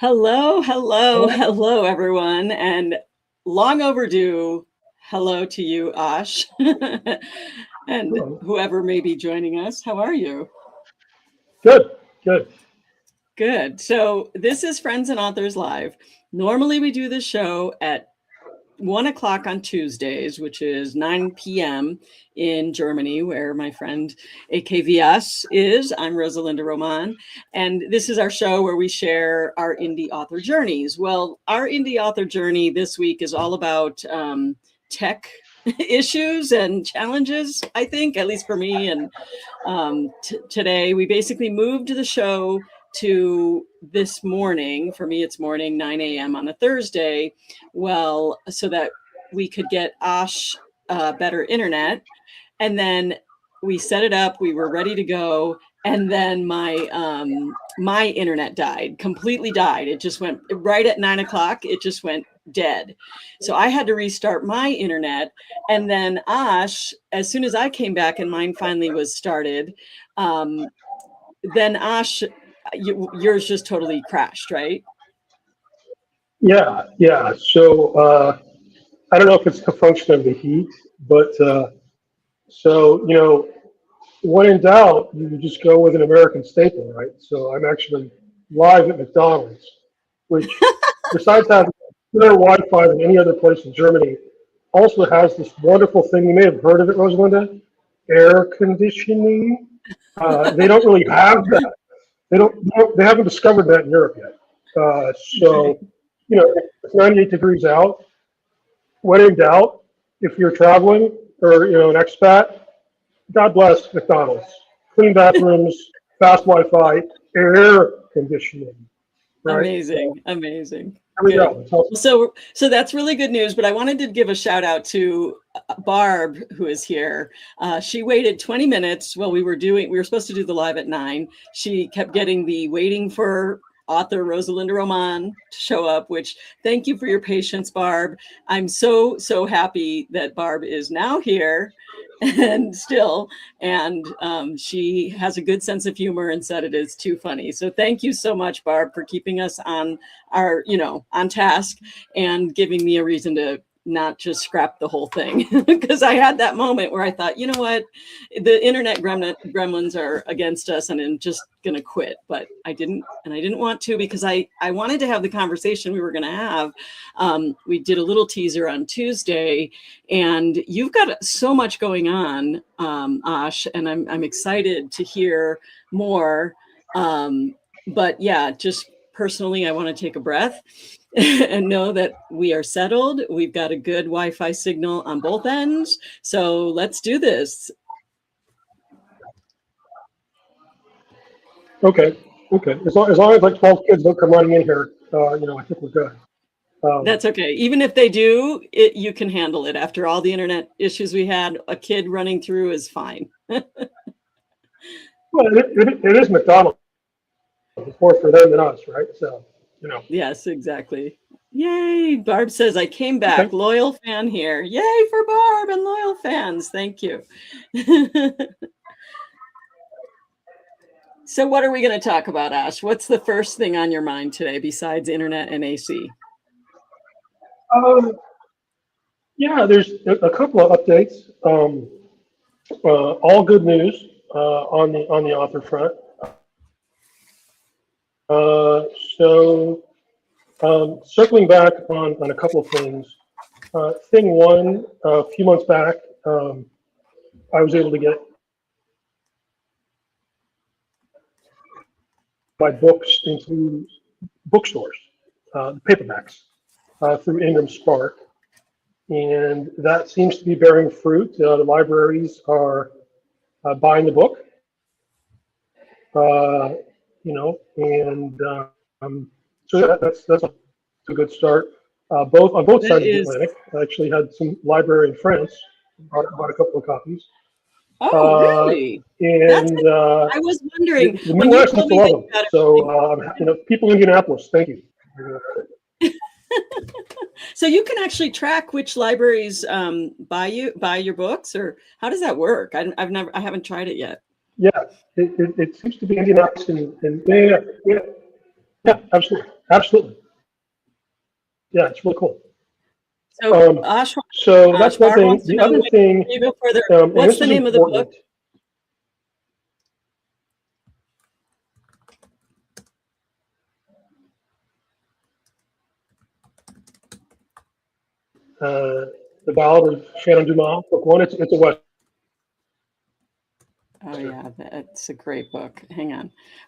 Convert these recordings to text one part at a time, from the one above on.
Hello, hello, Hello. hello, everyone, and long overdue hello to you, Ash, and Hello. whoever may be joining us. How are you? Good, good. Good. So, this is Friends and Authors Live. Normally, we do this show at 1 o'clock on Tuesdays, which is 9 p.m. in Germany, where my friend AKVS is. I'm Rosalinda Roman, and this is our show where we share our indie author journeys. Well, our indie author journey this week is all about tech issues and challenges, I think, at least for me. And today we basically moved the show to this morning. For me, it's morning, 9 a.m. on a Thursday. Well, so that we could get Ash better internet. And then we set it up. We were ready to go. And then my internet died, completely died. It just went right at 9 o'clock. It just went dead. So I had to restart my internet. And then Ash, as soon as I came back and mine finally was started, then Ash, yours just totally crashed, right? Yeah. I don't know if it's a function of the heat, but when in doubt, you just go with an American staple, right? So I'm actually live at McDonald's, which, besides having better Wi-Fi than any other place in Germany, also has this wonderful thing. You may have heard of it, Rosalinda, air conditioning. They don't really have that. They haven't discovered that in Europe yet. Okay. So, it's 98 degrees out. When in doubt, if you're traveling or an expat, God bless McDonald's. Clean bathrooms, fast Wi-Fi, air conditioning. Right. So Amazing, amazing. there we Good. go. It's also, So that's really good news, but I wanted to give a shout out to Barb, who is here. She waited 20 minutes while we were supposed to do the live at 9. She kept getting the waiting for author Rosalinda Roman to show up, which thank you for your patience, Barb. I'm so happy that Barb is now here and still, and she has a good sense of humor and said it is too funny. So thank you so much, Barb, for keeping us on on task and giving me a reason to not just scrap the whole thing. Because I had that moment where I thought, you know what, the internet gremlins are against us and I'm just gonna quit. But I didn't, and I didn't want to, because I wanted to have the conversation we were gonna have. We did a little teaser on Tuesday, and you've got so much going on, Ash, and I'm excited to hear more. But yeah, just personally, I want to take a breath and know that we are settled. We've got a good Wi-Fi signal on both ends. So let's do this. okay. Okay. As long as like 12 kids don't come running in here, I think we're good. Um, That's okay. Even if they do, you can handle it. After all the internet issues we had, a kid running through is fine. well, it is McDonald's. It's more for them than us, right? So, you know. Yes, exactly. Yay. Barb says, I came back. Okay. Loyal fan here. Yay for Barb and loyal fans. Thank you. So, what are we going to talk about, Ash? What's the first thing on your mind today besides internet and AC? Um, yeah, there's a couple of updates. All good news on the author front. Uh, so circling back on a couple of things. Thing one, a few months back, I was able to get my books into bookstores, paperbacks, through Ingram Spark, and that seems to be bearing fruit. The libraries are buying the book, uh, and so that's a good start. Both on both That sides of the is, Atlantic. I actually had some library in France bought a couple of copies, oh, uh, really? That's, and I was wondering the when you Midwest told used to me love that them. you got So everything. people in Indianapolis, thank you. So you can actually track which libraries buy your books, or how does that work? I haven't tried it yet. Yeah, it seems to be Indianapolis and yeah. Yeah, absolutely, absolutely. Yeah, it's really cool. So Ash, So that's one Barb thing. wants to The know, other wait, thing, before you go further, and what's this the is name of the book? important, The Ballad of Shannon Dumas, book one. It's a Western. Oh yeah, that's a great book. Hang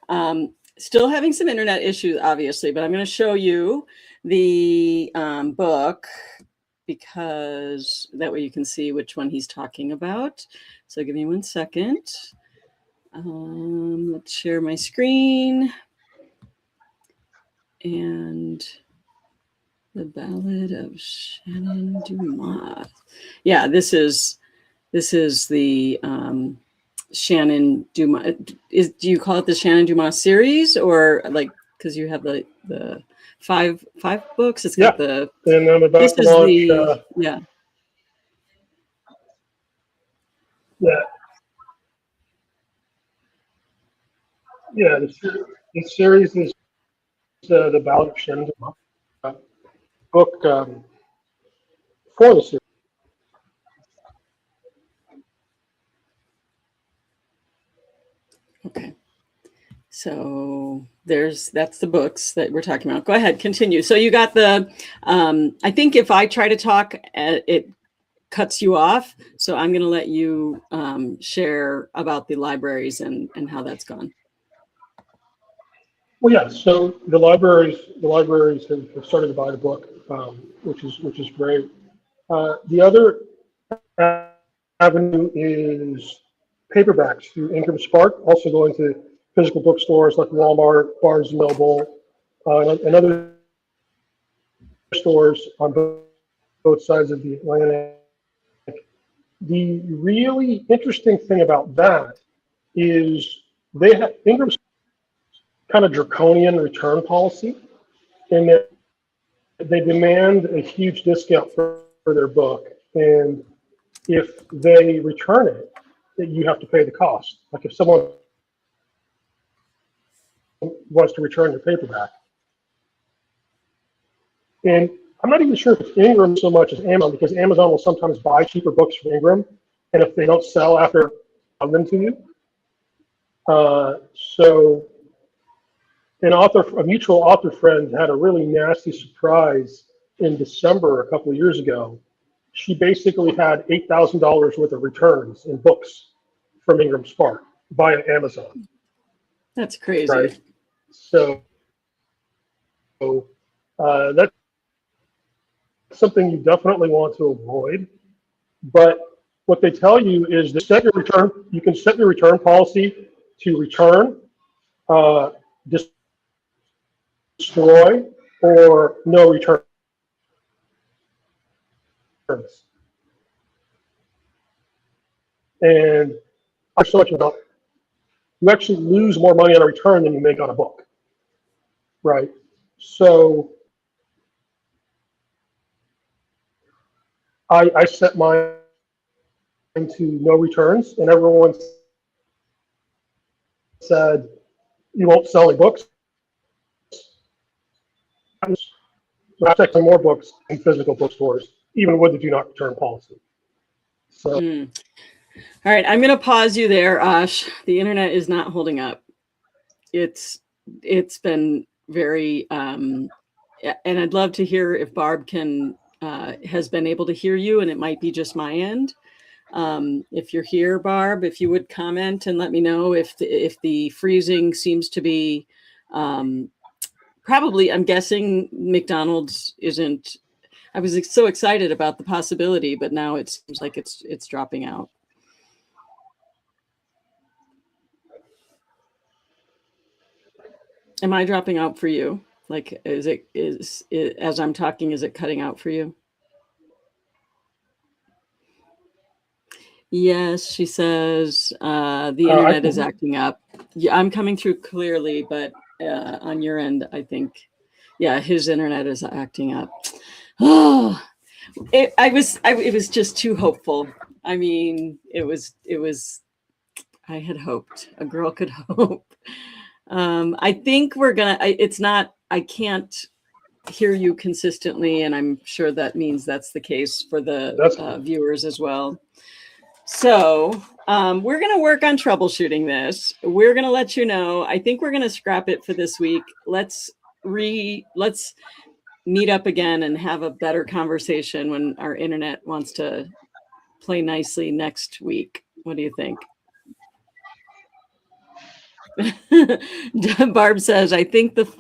on. Still having some internet issues, obviously, but I'm going to show you the book because that way you can see which one he's talking about. So give me 1 second. Let's share my screen. And the Ballad of Shannon Dumas. Yeah, this is the Shannon Dumas. Do you call it the Shannon Dumas series, or like, because you have the five books? It's got Yeah, the. and I'm about This to is launch. the yeah. Yeah, yeah. The series is The Ballad of Shannon Dumas, book for the series. Okay. So that's the books that we're talking about. Go ahead, continue. So you got the. I think if I try to talk, it cuts you off. So I'm going to let you share about the libraries and how that's gone. Well, yeah. So the libraries have started to buy the book, which is great. The other avenue is paperbacks through Ingram Spark, also going to physical bookstores like Walmart, Barnes and Noble, and other stores on both sides of the Atlantic. The really interesting thing about that is they have Ingram's kind of draconian return policy in that they demand a huge discount for their book, and if they return it, that you have to pay the cost. Like if someone wants to return your paperback, and I'm not even sure if it's Ingram so much as Amazon, because Amazon will sometimes buy cheaper books from Ingram, and if they don't sell after them to you, so a mutual author friend had a really nasty surprise in December a couple of years ago. She basically had $8,000 worth of returns in books from Ingram Spark via Amazon, That's crazy. right? So that's something you definitely want to avoid. But what they tell you is that you can set your return policy to return, uh, destroy, or no returns. And there's so much about you actually lose more money on a return than you make on a book, right? So I set mine to no returns, and everyone said, "You won't sell any books." So I'm selling more books in physical bookstores, even with the do not return policy. So, All right, I'm going to pause you there, Ash. The internet is not holding up. It's been very, and I'd love to hear if Barb has been able to hear you, and it might be just my end. If you're here, Barb, if you would comment and let me know if the freezing seems to be, probably, I'm guessing McDonald's isn't. I was so excited about the possibility, but now it seems like it's dropping out. Am I dropping out for you? Like, is it as I'm talking, is it cutting out for you? Yes, she says the internet is acting up. Yeah, I'm coming through clearly, but on your end, I think, yeah, his internet is acting up. Oh, it was just too hopeful. I mean, it was, I had hoped a girl could hope. I think we're gonna, it's not, I can't hear you consistently, and I'm sure that means that's the case for the viewers as well. So we're going to work on troubleshooting this. We're going to let you know. I think we're going to scrap it for this week. Let's meet up again and have a better conversation when our internet wants to play nicely next week. What do you think? Barb says, I think the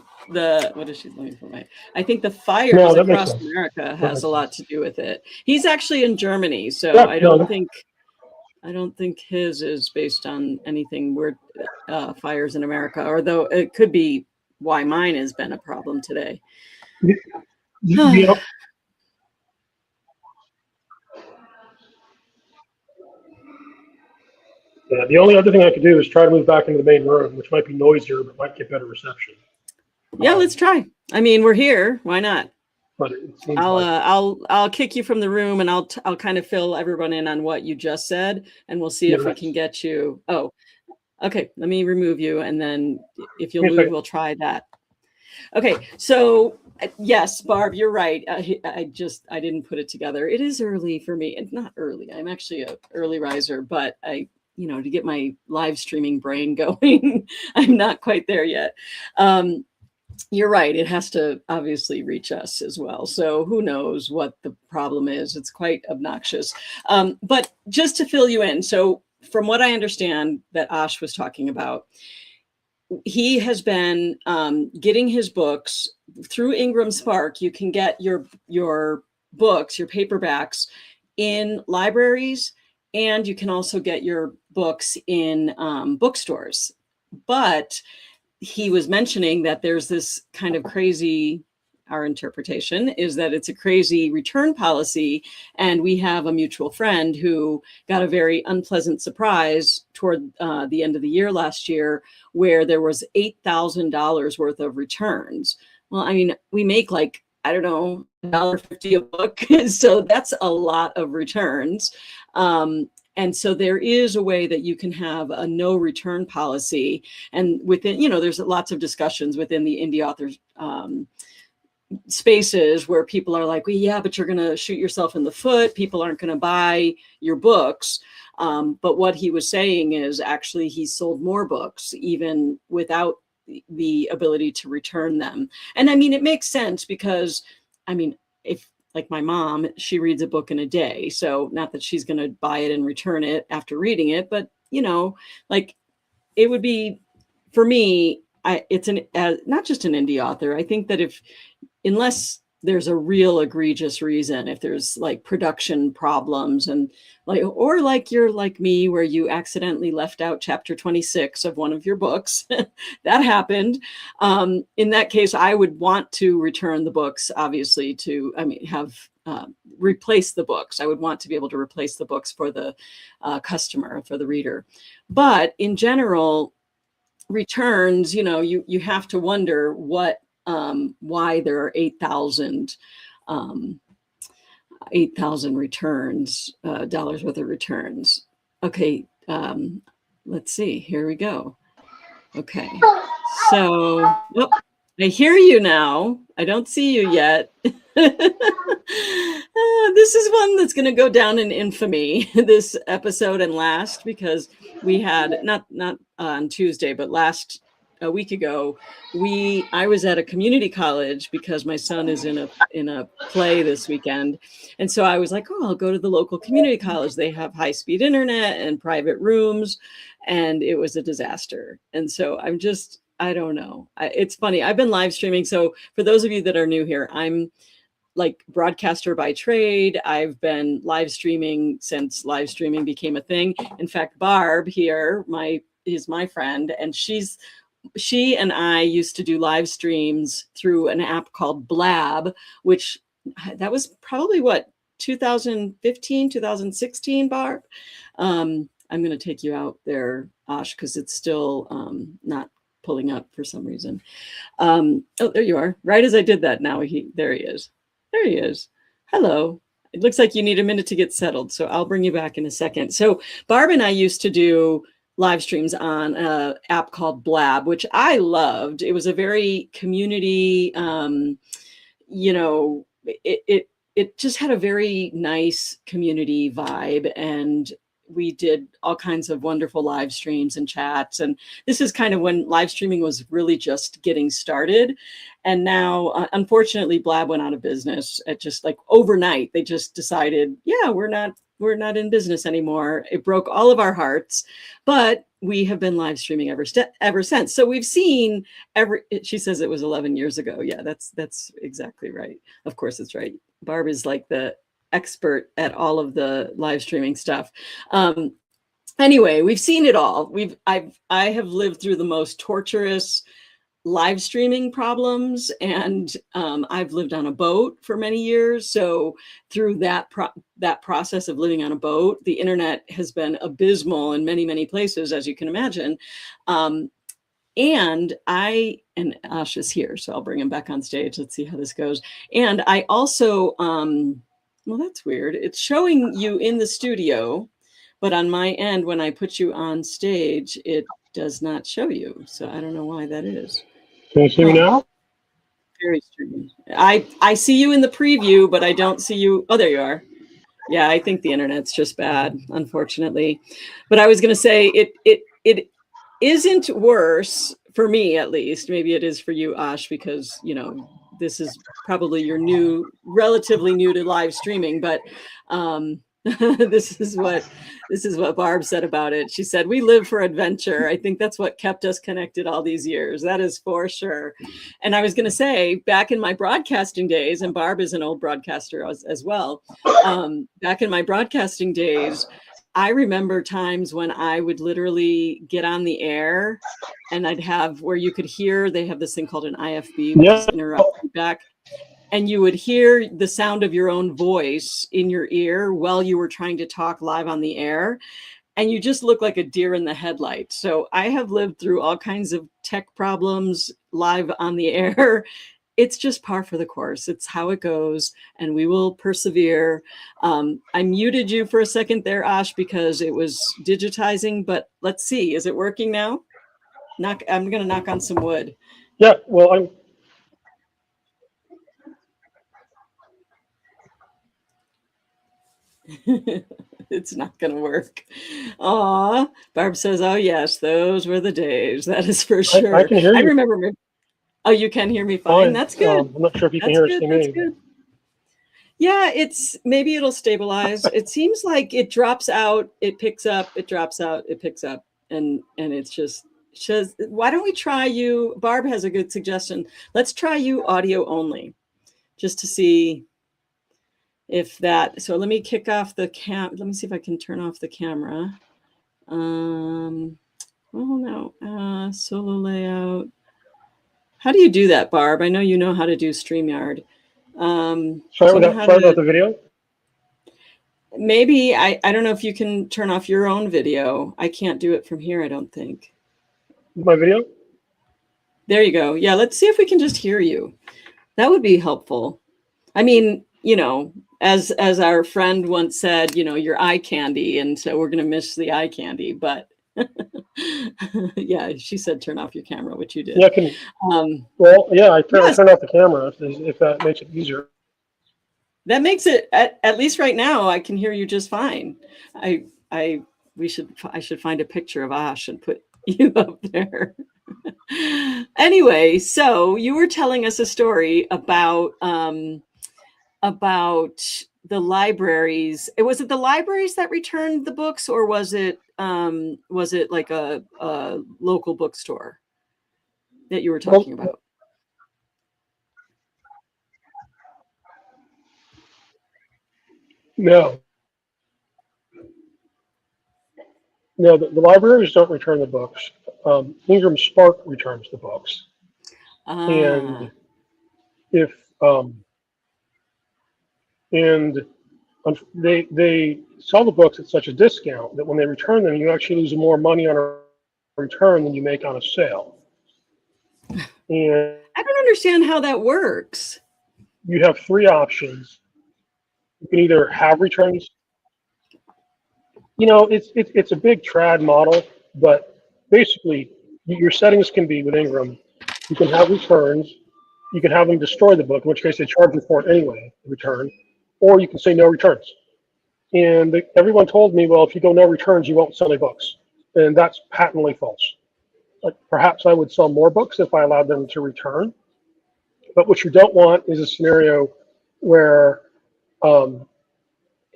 what is she looking for? I think the fires across America has a lot to do with it. He's actually in Germany, so I don't think his is based on anything weird, fires in America, although it could be why mine has been a problem today. Yep. Yeah, the only other thing I could do is try to move back into the main room, which might be noisier, but might get better reception. Yeah, let's try. I mean, we're here. Why not? But I'll kick you from the room, and I'll kind of fill everyone in on what you just said, and we'll see if we can get you. Oh, okay. Let me remove you, and then if you'll move, we'll try that. Okay. So yes, Barb, you're right. I didn't put it together. It is early for me, and not early. I'm actually an early riser, but to get my live streaming brain going, I'm not quite there yet. You're right. It has to obviously reach us as well. So who knows what the problem is? It's quite obnoxious. But just to fill you in. So from what I understand that Ash was talking about, he has been getting his books through Ingram Spark. You can get your books, your paperbacks in libraries, and you can also get your books in bookstores. But he was mentioning that there's this kind of crazy, our interpretation is that it's a crazy return policy. And we have a mutual friend who got a very unpleasant surprise toward the end of the year last year, where there was $8,000 worth of returns. Well, I mean, we make like, I don't know, $1.50 a book. So that's a lot of returns. And so there is a way that you can have a no return policy. And within, there's lots of discussions within the indie authors spaces where people are like, well, yeah, but you're going to shoot yourself in the foot. People aren't going to buy your books. But what he was saying is actually he sold more books even without the ability to return them. And I mean, it makes sense because, I mean, if like my mom, she reads a book in a day. So not that she's going to buy it and return it after reading it, but like it would be for me, it's not just an indie author. I think that unless there's a real egregious reason, if there's like production problems and or like you're like me, where you accidentally left out chapter 26 of one of your books, that happened. In that case, I would want to return the books, obviously, replace the books. I would want to be able to replace the books for the customer, for the reader. But in general, returns, you have to wonder why there are 8,000 returns, dollars worth of returns. Okay, let's see. Here we go. Okay, so I hear you now. I don't see you yet. This is one that's going to go down in infamy, this episode and last, because we had not on Tuesday, but a week ago, I was at a community college because my son is in a play this weekend. And so I was like, oh, I'll go to the local community college. They have high-speed internet and private rooms, and it was a disaster. And so I don't know. It's funny. I've been live streaming. So for those of you that are new here, I'm like broadcaster by trade. I've been live streaming since live streaming became a thing. In fact, Barb here is my friend, and she and I used to do live streams through an app called Blab, which that was probably 2015, 2016, Barb. I'm going to take you out there, Ash, because it's still not pulling up for some reason. Oh, there you are. Right as I did that, now there he is. There he is. Hello. It looks like you need a minute to get settled, so I'll bring you back in a second. So Barb and I used to do live streams on an app called Blab, which I loved. It was a very community, you know, it just had a very nice community vibe, and we did all kinds of wonderful live streams and chats. And this is kind of when live streaming was really just getting started. And now, unfortunately, Blab went out of business at just like overnight. They just decided, yeah, we're not in business anymore. It broke all of our hearts, but we have been live streaming ever since. So we've seen she says it was 11 years ago. Yeah, that's exactly right. Of course it's right. Barb is like the expert at all of the live streaming stuff. Anyway, we've seen it all. I have lived through the most torturous live streaming problems, and I've lived on a boat for many years. So through that process of living on a boat, the internet has been abysmal in many places, as you can imagine. And Ash is here, so I'll bring him back on stage. Let's see how this goes. And I also, well, that's weird. It's showing you in the studio, but on my end, when I put you on stage, it does not show you. So I don't know why that is. Can you see me now? Very strange. I see you in the preview, but I don't see you. Oh, there you are. Yeah, I think the internet's just bad, unfortunately. But I was going to say it isn't worse for me, at least. Maybe it is for you, Ash, because this is probably you're relatively new to live streaming. But this is what Barb said about it. She said, "We live for adventure." I think that's what kept us connected all these years. That is for sure. And I was going to say, back in my broadcasting days, and Barb is an old broadcaster as well. Back in my broadcasting days, I remember times when I would literally get on the air and I'd have where you could hear, they have this thing called an IFB, which is interrupt feedback. And you would hear the sound of your own voice in your ear while you were trying to talk live on the air. And you just look like a deer in the headlights. So I have lived through all kinds of tech problems live on the air. It's just par for the course. It's how it goes, and we will persevere. I muted you for a second there, Ash, because it was digitizing, but let's see. Is it working now? I'm going to knock on some wood. Yeah, well, It's not going to work. Aw, Barb says, "Oh yes, those were the days." That is for sure. I can hear you. I remember. Oh, you can hear me fine. That's good. I'm not sure if you can hear us. That's good. Yeah, maybe it'll stabilize. It seems like it drops out, it picks up, it drops out, it picks up, and it's just. Why don't we try you? Barb has a good suggestion. Let's try you audio only, just to see if that. So let me kick off the let me see if I can turn off the camera. Oh no, solo layout. How do you do that, Barb? I know you know how to do StreamYard. Sorry about the video? Maybe, I don't know if you can turn off your own video. I can't do it from here, I don't think. My video? There you go. Yeah, let's see if we can just hear you. That would be helpful. I mean, as our friend once said, you're eye candy, and so we're going to miss the eye candy, but yeah, she said turn off your camera, which you did. Yeah, I turned off the camera if that makes it easier. That makes it at least right now I can hear you just fine. I should find a picture of Ash and put you up there. Anyway, so you were telling us a story about the libraries. Was it the libraries that returned the books, or was it like a local bookstore that you were talking about? No, the libraries don't return the books. Ingram Spark returns the books. And if they sell the books at such a discount that when they return them, you actually lose more money on a return than you make on a sale. And I don't understand how that works. You have three options. You can either have returns. It's a big trad model, But basically, your settings can be with Ingram. You can have returns. You can have them destroy the book, in which case they charge you for it anyway, the return, or you can say no returns. And everyone told me, well, if you go no returns, you won't sell any books. And that's patently false. Like perhaps I would sell more books if I allowed them to return. But what you don't want is a scenario where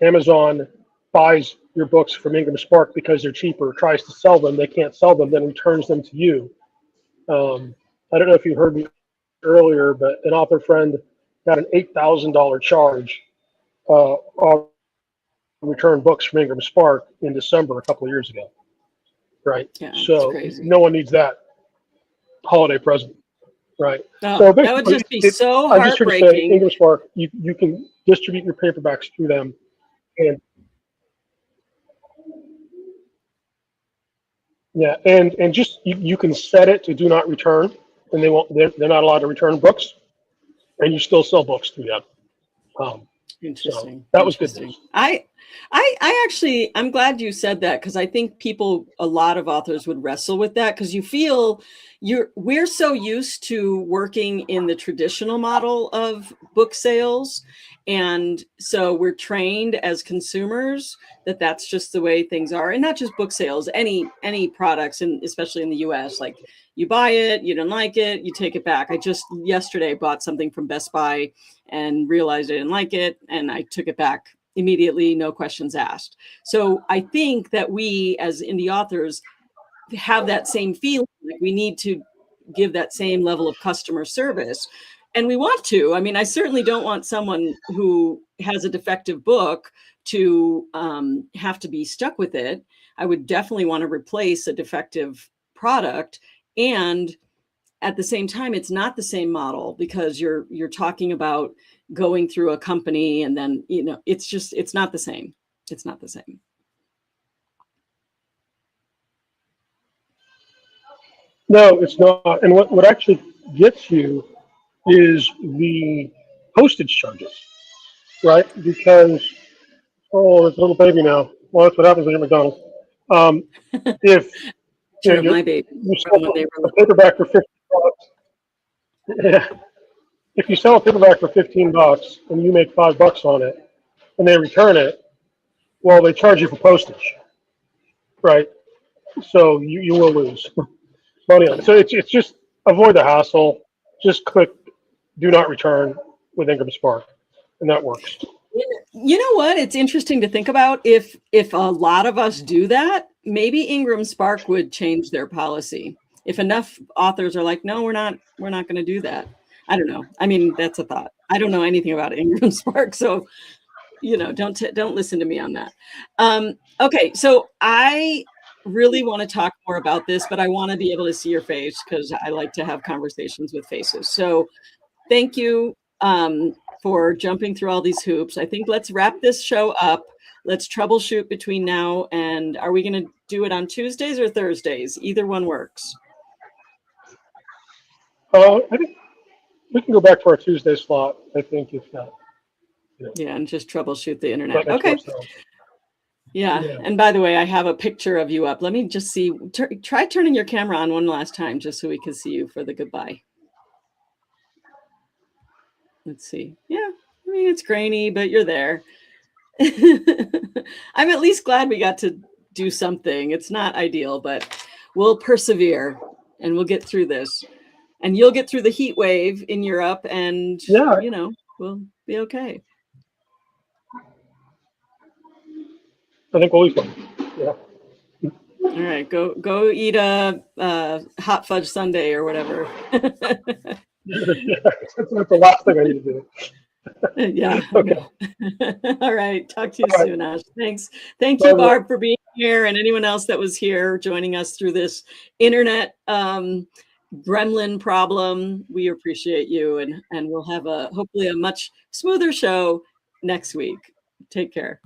Amazon buys your books from Ingram Spark because they're cheaper, tries to sell them, they can't sell them, then returns them to you. I don't know if you heard me earlier, but an author friend got an $8,000 charge on return books from Ingram Spark in December a couple of years ago. Right. Yeah, so no one needs that holiday present. Right. Oh, so that would just be so I'm just here to say, heartbreaking. Ingram Spark, you can distribute your paperbacks through them, and yeah, and just you can set it to do not return, and they're not allowed to return books, and you still sell books through them. Interesting. So that was good news. I actually, I'm glad you said that, because I think a lot of authors would wrestle with that, because you feel we're so used to working in the traditional model of book sales. And so we're trained as consumers that that's just the way things are. And not just book sales, any products, and especially in the US, like you buy it, you don't like it, you take it back. I just yesterday bought something from Best Buy and realized I didn't like it, and I took it back immediately, no questions asked. So I think that we as indie authors have that same feeling, like we need to give that same level of customer service. And we want to. I mean, I certainly don't want someone who has a defective book to have to be stuck with it. I would definitely want to replace a defective product. And at the same time, it's not the same model, because you're talking about going through a company, and then, it's not the same. It's not the same. No, it's not. And what actually gets you is the postage charges, right? Because, oh, it's a little baby now. Well, that's what happens when you're at McDonald's. If Sure, my baby. you sell a paperback for $50, yeah. If you sell a paperback for $15 and you make $5 on it, and they return it, well, they charge you for postage, right? So you will lose money on it. So it's just avoid the hassle. Just click do not return with Ingram Spark, and that works. You know what? It's interesting to think about. If a lot of us do that, maybe Ingram Spark would change their policy. If enough authors are like, no, we're not going to do that. I don't know. I mean, that's a thought. I don't know anything about Ingram Spark, so don't listen to me on that. Okay, so I really want to talk more about this, but I want to be able to see your face, because I like to have conversations with faces. So thank you for jumping through all these hoops. I think let's wrap this show up. Let's troubleshoot between now and, are we going to do it on Tuesdays or Thursdays? Either one works. I think we can go back to our Tuesday slot, I think, if not. Yeah, and just troubleshoot the internet. Okay. Yeah. Yeah. And by the way, I have a picture of you up. Let me just see. Try turning your camera on one last time, just so we can see you for the goodbye. Let's see. Yeah, I mean, it's grainy, but you're there. I'm at least glad we got to do something. It's not ideal, but we'll persevere and we'll get through this. And you'll get through the heat wave in Europe, and we'll be okay. I think we'll be fine. Yeah. All right, go eat a hot fudge sundae or whatever. Yeah, that's the last thing I need to do. Yeah. Okay. All right. Talk to you soon, Ash. Thanks. Thank you, Barb, for being here, and anyone else that was here joining us through this internet gremlin problem. We appreciate you, and we'll have hopefully a much smoother show next week. Take care.